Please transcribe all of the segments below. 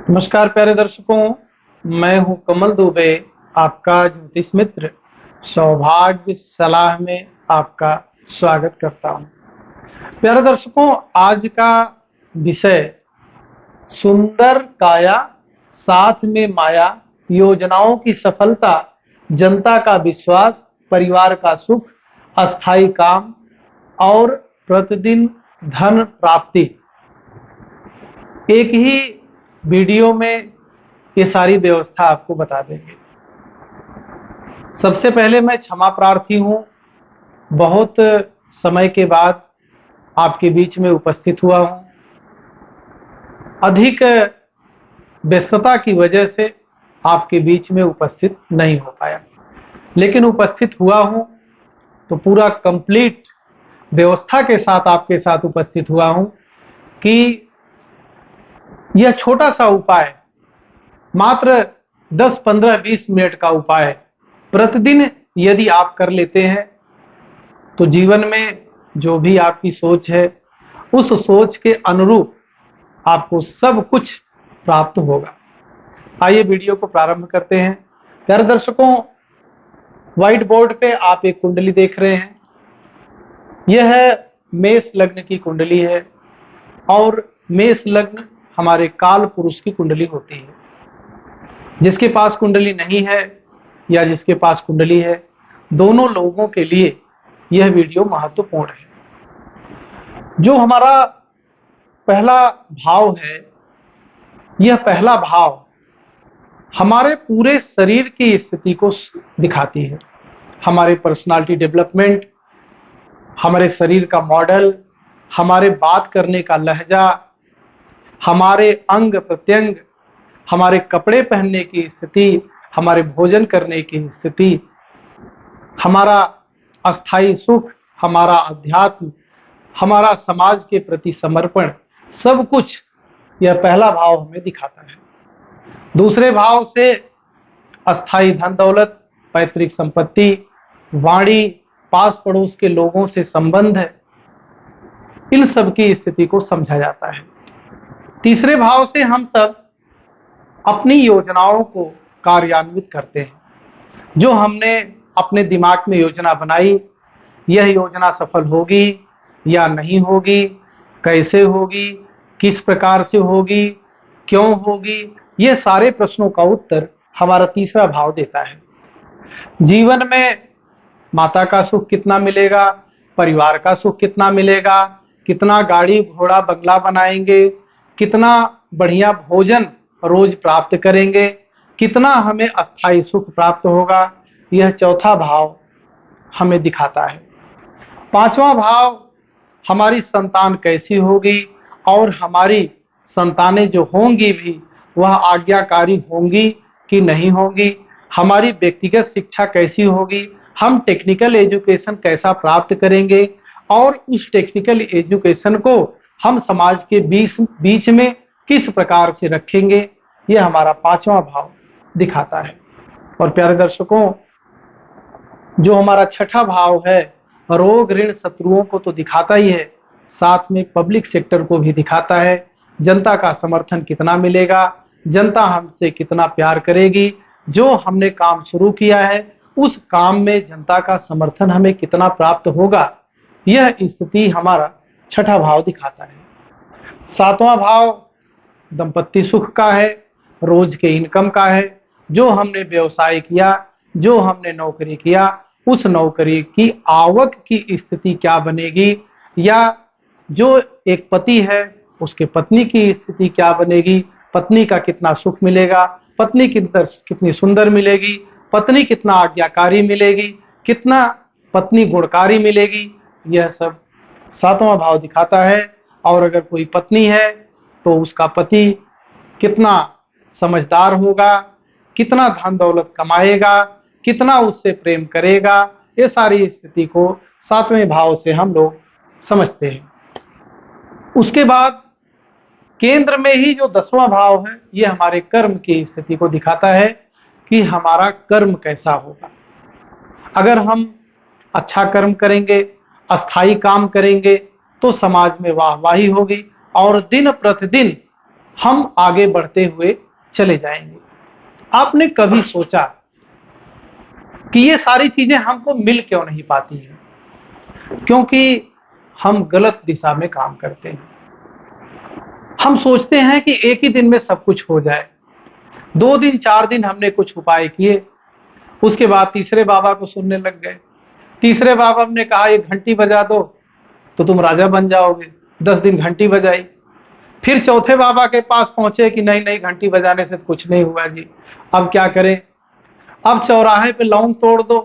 नमस्कार प्यारे दर्शकों, मैं हूं कमल दुबे, आपका ज्योतिष मित्र। सौभाग्य सलाह में आपका स्वागत करता हूं। प्यारे दर्शकों, आज का विषय सुंदर काया साथ में माया, योजनाओं की सफलता, जनता का विश्वास, परिवार का सुख, अस्थायी काम और प्रतिदिन धन प्राप्ति। एक ही वीडियो में ये सारी व्यवस्था आपको बता देंगे। सबसे पहले मैं क्षमा प्रार्थी हूं, बहुत समय के बाद आपके बीच में उपस्थित हुआ हूं। अधिक व्यस्तता की वजह से आपके बीच में उपस्थित नहीं हो पाया, लेकिन उपस्थित हुआ हूं तो पूरा कंप्लीट व्यवस्था के साथ आपके साथ उपस्थित हुआ हूं कि यह छोटा सा उपाय, मात्र 10, 15, 20 मिनट का उपाय प्रतिदिन यदि आप कर लेते हैं तो जीवन में जो भी आपकी सोच है उस सोच के अनुरूप आपको सब कुछ प्राप्त होगा। आइए वीडियो को प्रारंभ करते हैं। प्यारे दर्शकों, व्हाइट बोर्ड पे आप एक कुंडली देख रहे हैं। यह मेष लग्न की कुंडली है और मेष लग्न हमारे काल पुरुष की कुंडली होती है। जिसके पास कुंडली नहीं है या जिसके पास कुंडली है, दोनों लोगों के लिए यह वीडियो महत्वपूर्ण है। जो हमारा पहला भाव है, यह पहला भाव हमारे पूरे शरीर की स्थिति को दिखाती है। हमारे पर्सनालिटी डेवलपमेंट, हमारे शरीर का मॉडल, हमारे बात करने का लहजा, हमारे अंग प्रत्यंग, हमारे कपड़े पहनने की स्थिति, हमारे भोजन करने की स्थिति, हमारा अस्थाई सुख, हमारा अध्यात्म, हमारा समाज के प्रति समर्पण, सब कुछ यह पहला भाव हमें दिखाता है। दूसरे भाव से अस्थाई धन दौलत, पैतृक संपत्ति, वाणी, पास पड़ोस के लोगों से संबंध, इन सब की स्थिति को समझा जाता है। तीसरे भाव से हम सब अपनी योजनाओं को कार्यान्वित करते हैं। जो हमने अपने दिमाग में योजना बनाई, यह योजना सफल होगी या नहीं होगी, कैसे होगी, किस प्रकार से होगी, क्यों होगी, ये सारे प्रश्नों का उत्तर हमारा तीसरा भाव देता है। जीवन में माता का सुख कितना मिलेगा, परिवार का सुख कितना मिलेगा, कितना गाड़ी घोड़ा बंगला बनाएंगे, कितना बढ़िया भोजन रोज प्राप्त करेंगे, कितना हमें अस्थाई सुख प्राप्त होगा, यह चौथा भाव हमें दिखाता है। पांचवा भाव हमारी संतान कैसी होगी और हमारी संतानें जो होंगी भी वह आज्ञाकारी होंगी कि नहीं होंगी, हमारी व्यक्तिगत शिक्षा कैसी होगी, हम टेक्निकल एजुकेशन कैसा प्राप्त करेंगे और उस टेक्निकल एजुकेशन को हम समाज के बीच में किस प्रकार से रखेंगे, यह हमारा पांचवा भाव दिखाता है। और प्यारे दर्शकों, जो हमारा छठा भाव है, रोग ऋण शत्रुओं को तो दिखाता ही है, साथ में पब्लिक सेक्टर को भी दिखाता है। जनता का समर्थन कितना मिलेगा, जनता हमसे कितना प्यार करेगी, जो हमने काम शुरू किया है उस काम में जनता का समर्थन हमें कितना प्राप्त होगा, यह स्थिति हमारा छठा भाव दिखाता है। सातवां भाव दंपत्ति सुख का है, रोज के इनकम का है। जो हमने व्यवसाय किया, जो हमने नौकरी किया, उस नौकरी की आवक की स्थिति क्या बनेगी, या जो एक पति है उसके पत्नी की स्थिति क्या बनेगी, पत्नी का कितना सुख मिलेगा, पत्नी कितनी सुंदर मिलेगी, पत्नी कितना आज्ञाकारी मिलेगी, कितना पत्नी गुणकारी मिलेगी, यह सब सातवां भाव दिखाता है। और अगर कोई पत्नी है तो उसका पति कितना समझदार होगा, कितना धन दौलत कमाएगा, कितना उससे प्रेम करेगा, ये सारी स्थिति को सातवें भाव से हम लोग समझते हैं। उसके बाद केंद्र में ही जो 10वां भाव है, ये हमारे कर्म की स्थिति को दिखाता है कि हमारा कर्म कैसा होगा। अगर हम अच्छा कर्म करेंगे, अस्थाई काम करेंगे, तो समाज में वाहवाही होगी और दिन प्रतिदिन हम आगे बढ़ते हुए चले जाएंगे। आपने कभी सोचा कि ये सारी चीजें हमको मिल क्यों नहीं पाती हैं? क्योंकि हम गलत दिशा में काम करते हैं। हम सोचते हैं कि एक ही दिन में सब कुछ हो जाए। 2 दिन 4 दिन हमने कुछ उपाय किए, उसके बाद तीसरे बाबा को सुनने लग गए। तीसरे बाबा ने कहा ये घंटी बजा दो तो तुम राजा बन जाओगे। 10 दिन घंटी बजाई। फिर चौथे बाबा के पास पहुंचे कि नहीं नहीं, घंटी बजाने से कुछ नहीं हुआ जी, अब क्या करें? अब चौराहे पे लौंग तोड़ दो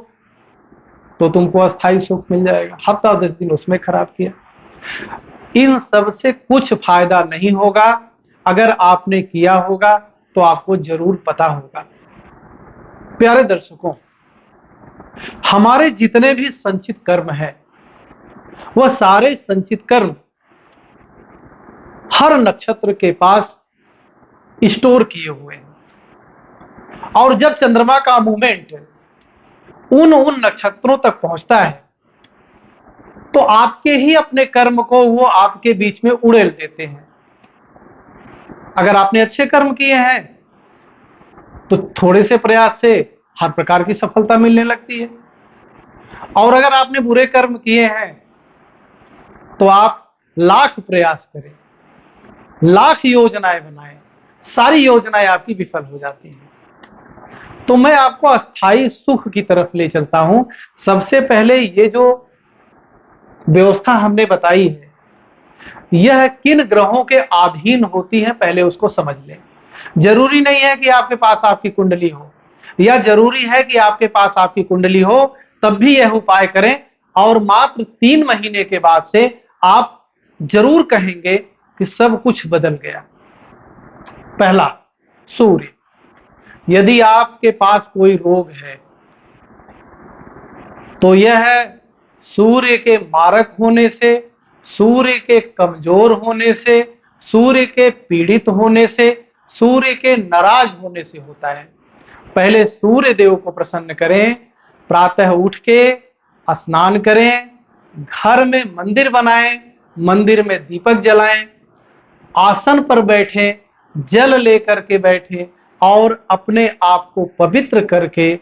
तो तुमको अस्थाई सुख मिल जाएगा। हफ्ता 10 दिन उसमें खराब किया। इन सब से कुछ फायदा नहीं होगा। अगर आपने किया होगा तो आपको जरूर पता होगा। प्यारे दर्शकों, हमारे जितने भी संचित कर्म हैं, वह सारे संचित कर्म हर नक्षत्र के पास स्टोर किए हुए हैं। और जब चंद्रमा का मूवमेंट उन नक्षत्रों तक पहुंचता है तो आपके ही अपने कर्म को वो आपके बीच में उड़ेल देते हैं। अगर आपने अच्छे कर्म किए हैं तो थोड़े से प्रयास से हर प्रकार की सफलता मिलने लगती है, और अगर आपने बुरे कर्म किए हैं तो आप लाख प्रयास करें, लाख योजनाएं बनाएं, सारी योजनाएं आपकी विफल हो जाती हैं। तो मैं आपको अस्थाई सुख की तरफ ले चलता हूं। सबसे पहले ये जो व्यवस्था हमने बताई है, यह किन ग्रहों के अधीन होती है, पहले उसको समझ लें। जरूरी नहीं है कि आपके पास आपकी कुंडली हो, या जरूरी है कि आपके पास आपकी कुंडली हो तब भी यह उपाय करें, और मात्र 3 महीने के बाद से आप जरूर कहेंगे कि सब कुछ बदल गया। पहला, सूर्य। यदि आपके पास कोई रोग है तो यह सूर्य के मारक होने से, सूर्य के कमजोर होने से, सूर्य के पीड़ित होने से, सूर्य के नाराज होने से होता है। पहले सूर्य देव को प्रसन्न करें। प्रातः उठ के स्नान करें, घर में मंदिर बनाएं, मंदिर में दीपक जलाएं, आसन पर बैठें, जल लेकर के बैठें और अपने आप को पवित्र करके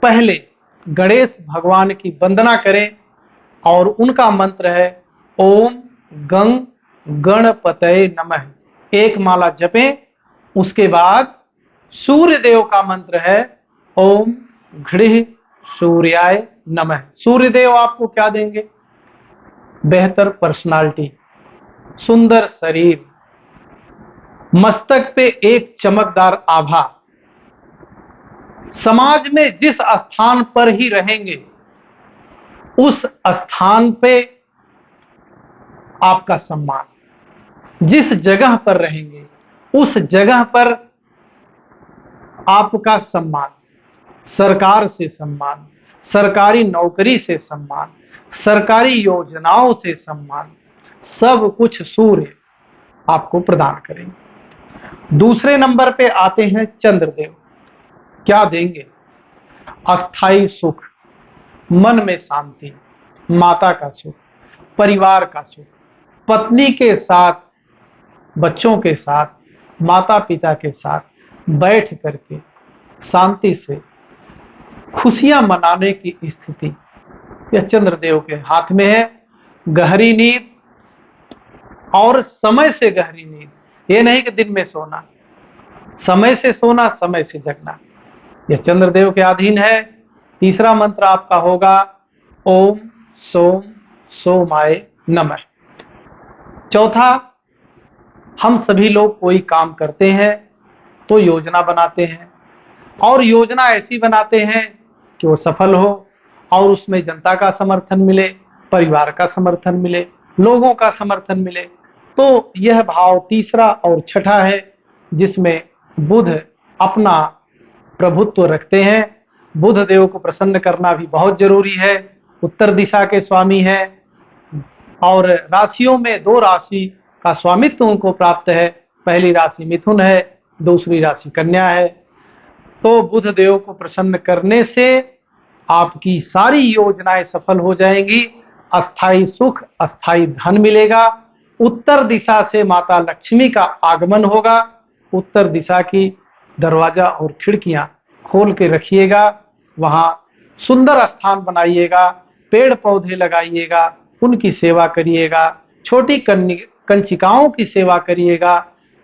पहले गणेश भगवान की वंदना करें। और उनका मंत्र है ओम गंग गणपतये नमः। एक माला जपें। उसके बाद सूर्य देव का मंत्र है ओम घृह सूर्याय नमः। सूर्य देव आपको क्या देंगे? बेहतर पर्सनालिटी, सुंदर शरीर, मस्तक पे एक चमकदार आभा। समाज में जिस स्थान पर ही रहेंगे उस स्थान पे आपका सम्मान, जिस जगह पर रहेंगे उस जगह पर आपका सम्मान, सरकार से सम्मान, सरकारी नौकरी से सम्मान, सरकारी योजनाओं से सम्मान, सब कुछ सूर्य आपको प्रदान करेंगे। दूसरे नंबर पे आते हैं चंद्रदेव। क्या देंगे? अस्थाई सुख, मन में शांति, माता का सुख, परिवार का सुख, पत्नी के साथ, बच्चों के साथ, माता पिता के साथ बैठ करके शांति से खुशियां मनाने की स्थिति यह चंद्रदेव के हाथ में है। गहरी नींद, और समय से गहरी नींद, ये नहीं कि दिन में सोना, समय से सोना, समय से जगना, यह चंद्रदेव के अधीन है। तीसरा मंत्र आपका होगा ओम सोम सोमाय नमः। चौथा, हम सभी लोग कोई काम करते हैं तो योजना बनाते हैं, और योजना ऐसी बनाते हैं कि वो सफल हो और उसमें जनता का समर्थन मिले, परिवार का समर्थन मिले, लोगों का समर्थन मिले। तो यह भाव तीसरा और छठा है जिसमें बुध अपना प्रभुत्व रखते हैं। बुध देव को प्रसन्न करना भी बहुत जरूरी है। उत्तर दिशा के स्वामी है और राशियों में 2 राशि का स्वामित्व उनको प्राप्त है। पहली राशि मिथुन है, दूसरी राशि कन्या है। तो बुध देव को प्रसन्न करने से आपकी सारी योजनाएं सफल हो जाएंगी। अस्थाई सुख, अस्थाई धन मिलेगा, उत्तर दिशा से माता लक्ष्मी का आगमन होगा। उत्तर दिशा की दरवाजा और खिड़कियां खोल के रखिएगा, वहां सुंदर स्थान बनाइएगा, पेड़ पौधे लगाइएगा, उनकी सेवा करिएगा, छोटी कंचिकाओं की सेवा करिएगा,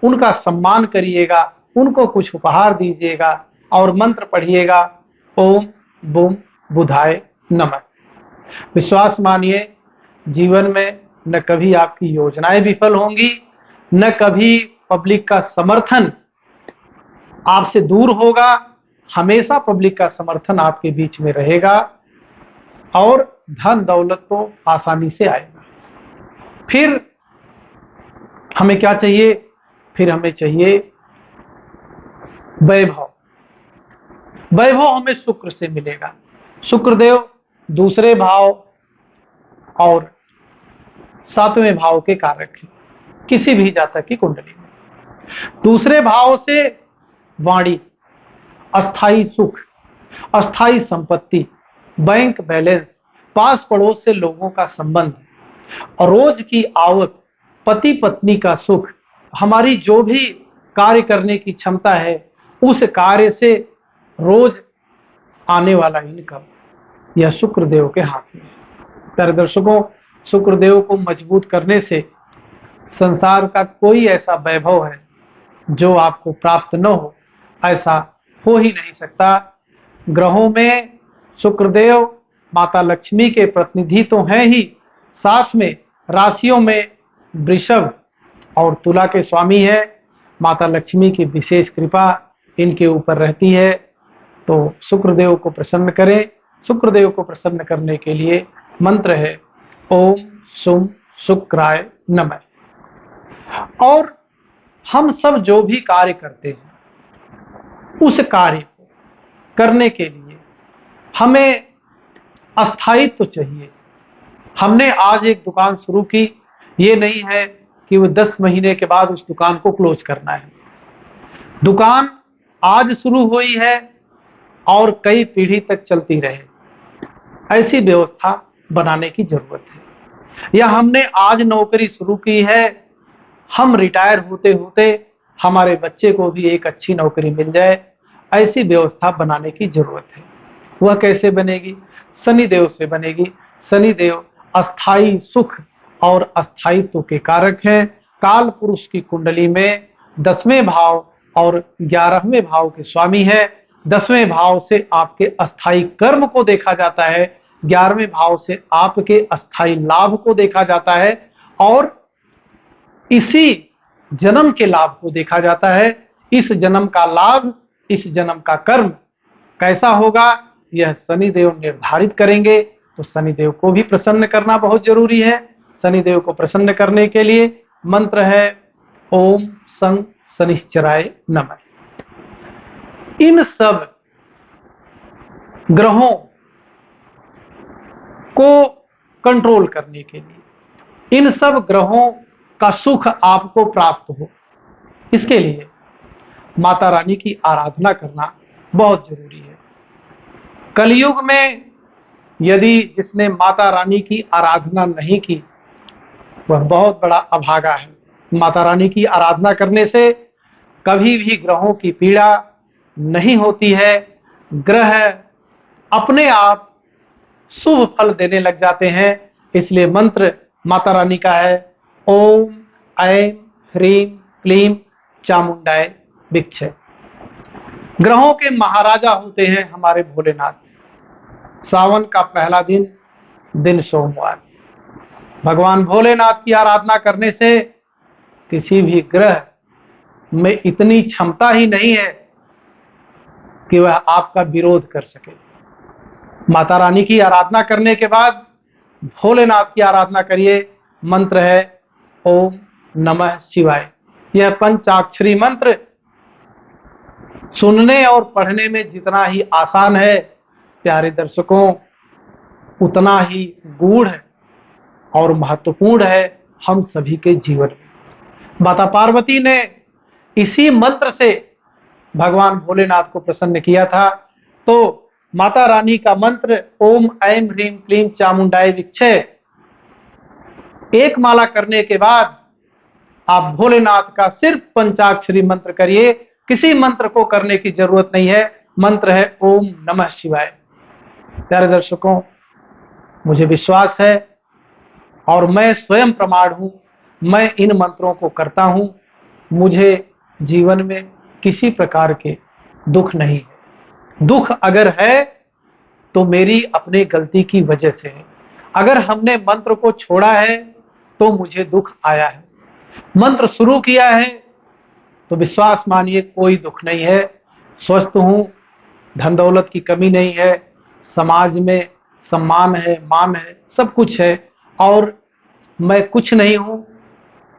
उनका सम्मान करिएगा, उनको कुछ उपहार दीजिएगा और मंत्र पढ़िएगा, ओम बूम बुधाय नमः। विश्वास मानिए, जीवन में न कभी आपकी योजनाएं विफल होंगी, न कभी पब्लिक का समर्थन आपसे दूर होगा। हमेशा पब्लिक का समर्थन आपके बीच में रहेगा और धन दौलत तो आसानी से आएगा। फिर हमें क्या चाहिए? फिर हमें चाहिए वैभव। वैभव हमें शुक्र से मिलेगा। शुक्रदेव दूसरे भाव और 7वें भाव के कारक है किसी भी जातक की कुंडली में। दूसरे भाव से वाणी, अस्थाई सुख, अस्थाई संपत्ति, बैंक बैलेंस, पास पड़ोस से लोगों का संबंध, रोज की आवक, पति पत्नी का सुख, हमारी जो भी कार्य करने की क्षमता है उस कार्य से रोज आने वाला इनकम, यह शुक्रदेव के हाथ में है। प्यारे दर्शकों, शुक्रदेव को मजबूत करने से संसार का कोई ऐसा वैभव है जो आपको प्राप्त न हो, ऐसा हो ही नहीं सकता। ग्रहों में शुक्रदेव माता लक्ष्मी के प्रतिनिधि तो हैं ही, साथ में राशियों में वृषभ और तुला के स्वामी है। माता लक्ष्मी की विशेष कृपा इनके ऊपर रहती है। तो शुक्रदेव को प्रसन्न करें। शुक्रदेव को प्रसन्न करने के लिए मंत्र है ओम सुम शुक्राय नमः। और हम सब जो भी कार्य करते हैं उस कार्य को करने के लिए हमें अस्थायित्व चाहिए। हमने आज एक दुकान शुरू की, ये नहीं है कि वो 10 महीने के बाद उस दुकान को क्लोज करना है। दुकान आज शुरू हुई है और कई पीढ़ी तक चलती रहे, ऐसी व्यवस्था बनाने की जरूरत है। या हमने आज नौकरी शुरू की है, हम रिटायर होते होते हमारे बच्चे को भी एक अच्छी नौकरी मिल जाए, ऐसी व्यवस्था बनाने की जरूरत है। वह कैसे बनेगी? शनिदेव से बनेगी। शनिदेव अस्थाई सुख और अस्थायित्व के कारक हैं। काल पुरुष की कुंडली में 10वें भाव और 11वें भाव के स्वामी है। 10वें भाव से आपके अस्थाई कर्म को देखा जाता है, 11वें भाव से आपके अस्थाई लाभ को देखा जाता है और इसी जन्म के लाभ को देखा जाता है। इस जन्म का लाभ, इस जन्म का कर्म कैसा होगा, यह शनिदेव निर्धारित करेंगे। तो शनिदेव को भी प्रसन्न करना बहुत जरूरी है। शनिदेव को प्रसन्न करने के लिए मंत्र है ओम सं शनिश्चराय नमः। इन सब ग्रहों को कंट्रोल करने के लिए, इन सब ग्रहों का सुख आपको प्राप्त हो, इसके लिए माता रानी की आराधना करना बहुत जरूरी है। कलयुग में यदि जिसने माता रानी की आराधना नहीं की वह बहुत बड़ा अभागा है। माता रानी की आराधना करने से कभी भी ग्रहों की पीड़ा नहीं होती है। ग्रह अपने आप शुभ फल देने लग जाते हैं। इसलिए मंत्र माता रानी का है ओम ऐं ह्रीं क्लीं चामुंडाय विक्षे। ग्रहों के महाराजा होते हैं हमारे भोलेनाथ। सावन का पहला दिन सोमवार। भगवान भोलेनाथ की आराधना करने से किसी भी ग्रह में इतनी क्षमता ही नहीं है कि वह आपका विरोध कर सके। माता रानी की आराधना करने के बाद भोलेनाथ की आराधना करिए। मंत्र है ओम नमः शिवाय। यह पंचाक्षरी मंत्र सुनने और पढ़ने में जितना ही आसान है, प्यारे दर्शकों, उतना ही गूढ़ और महत्वपूर्ण है हम सभी के जीवन में। माता पार्वती ने इसी मंत्र से भगवान भोलेनाथ को प्रसन्न किया था। तो माता रानी का मंत्र ओम ऐं ह्रीं क्लीं चामुंडाय विक्षे एक माला करने के बाद आप भोलेनाथ का सिर्फ पंचाक्षरी मंत्र करिए, किसी मंत्र को करने की जरूरत नहीं है। मंत्र है ओम नमः शिवाय। प्यारे दर्शकों, मुझे विश्वास है और मैं स्वयं प्रमाण हूं, मैं इन मंत्रों को करता हूं, मुझे जीवन में किसी प्रकार के दुख नहीं है। दुख अगर है तो मेरी अपनी गलती की वजह से है। अगर हमने मंत्र को छोड़ा है तो मुझे दुख आया है। मंत्र शुरू किया है तो विश्वास मानिए कोई दुख नहीं है। स्वस्थ हूं, धन दौलत की कमी नहीं है, समाज में सम्मान है, मान है, सब कुछ है और मैं कुछ नहीं हूं।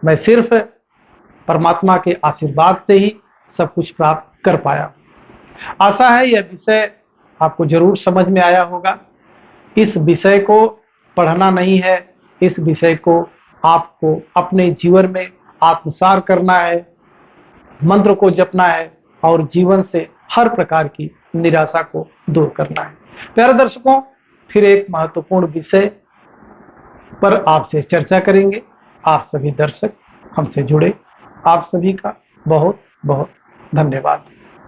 मैं सिर्फ परमात्मा के आशीर्वाद से ही सब कुछ प्राप्त कर पाया। आशा है यह विषय आपको जरूर समझ में आया होगा। इस विषय को पढ़ना नहीं है, इस विषय को आपको अपने जीवन में आत्मसात करना है, मंत्र को जपना है और जीवन से हर प्रकार की निराशा को दूर करना है। प्यारे दर्शकों, फिर एक महत्वपूर्ण विषय पर आपसे चर्चा करेंगे। आप सभी दर्शक हमसे जुड़े, आप सभी का बहुत बहुत धन्यवाद।